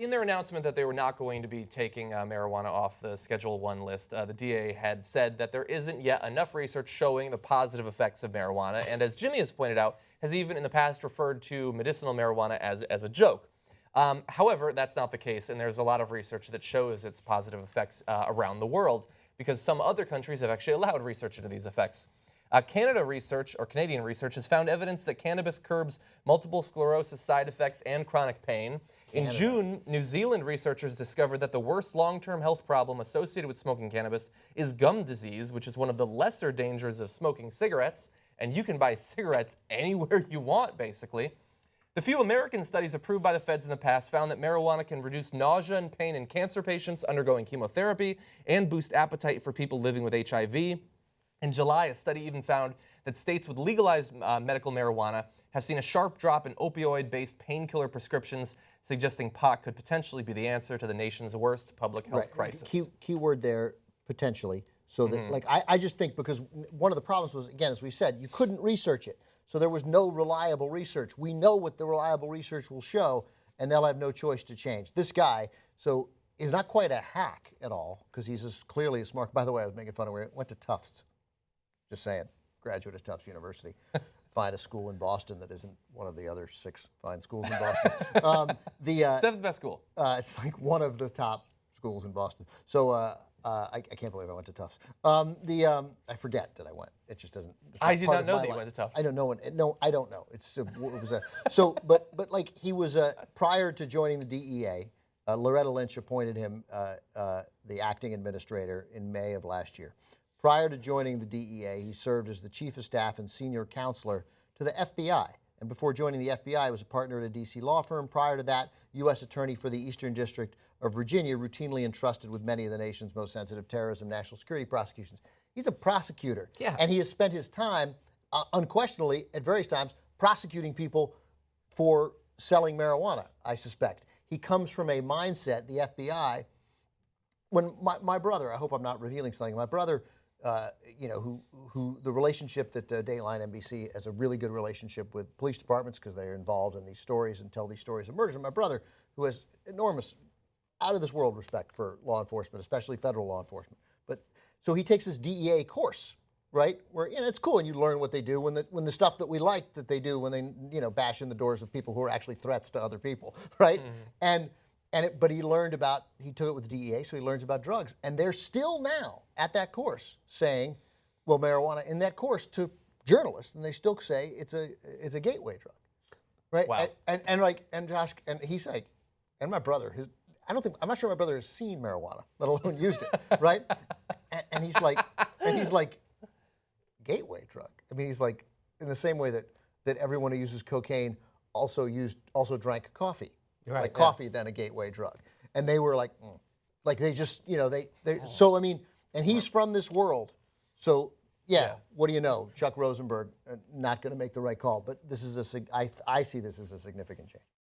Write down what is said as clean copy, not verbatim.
in their announcement that they were not going to be taking marijuana off the Schedule 1 list, the DA had said that there isn't yet enough research showing the positive effects of marijuana, and as Jimmy has pointed out, has even in the past referred to medicinal marijuana as a joke. However, that's not the case, and there's a lot of research that shows its positive effects around the world, because some other countries have actually allowed research into these effects. Canadian research has found evidence that cannabis curbs multiple sclerosis side effects and chronic pain. In June, New Zealand researchers discovered that the worst long-term health problem associated with smoking cannabis is gum disease, which is one of the lesser dangers of smoking cigarettes, and you can buy cigarettes anywhere you want, basically. The few American studies approved by the feds in the past found that marijuana can reduce nausea and pain in cancer patients undergoing chemotherapy and boost appetite for people living with HIV. In July, a study even found that states with legalized medical marijuana have seen a sharp drop in opioid-based painkiller prescriptions, suggesting pot could potentially be the answer to the nation's worst public health crisis. Key word there, potentially. So that, like, I just think because one of the problems was, again, as we said, you couldn't research it. So there was no reliable research. We know what the reliable research will show, and they'll have no choice to change. This guy, so is not quite a hack at all, because he's clearly a smart. By the way, I was making fun of him. Went to Tufts. Just saying, graduate of Tufts University. Find a school in Boston that isn't one of the other 6 fine schools in Boston. Seventh best school. It's like one of the top schools in Boston. So I can't believe I went to Tufts. I forget that I went. It just doesn't. I did not know that you went to Tufts. I don't know. No, I don't know. It was a but like he was prior to joining the DEA. Loretta Lynch appointed him the acting administrator in May of last year. Prior to joining the DEA, he served as the chief of staff and senior counselor to the FBI. And before joining the FBI, he was a partner at a D.C. law firm. Prior to that, U.S. attorney for the Eastern District of Virginia, routinely entrusted with many of the nation's most sensitive terrorism, national security prosecutions. He's a prosecutor. Yeah. And he has spent his time, unquestionably, at various times, prosecuting people for selling marijuana, I suspect. He comes from a mindset, the FBI, when my brother, I hope I'm not revealing something, my brother, you know, who the relationship that Dateline NBC has a really good relationship with police departments because they're involved in these stories and tell these stories of murders. And my brother, who has enormous, out of this world respect for law enforcement, especially federal law enforcement. But so he takes this DEA course, right? Where it's cool and you learn what they do when the stuff that we like that they do when they bash in the doors of people who are actually threats to other people, right? But he learned about, he took it with the DEA, so he learns about drugs. And they're still now at that course saying, well, marijuana in that course to journalists, and they still say it's a gateway drug, right? Wow. And Josh, and he's like, and my brother, I'm not sure my brother has seen marijuana, let alone used it, right? and he's like, gateway drug. I mean, he's like, in the same way that everyone who uses cocaine also drank coffee. Right, like coffee, then a gateway drug. And they were like, like they just, so I mean, and he's from this world. So, what do you know? Chuck Rosenberg, not going to make the right call. But this is I see this as a significant change.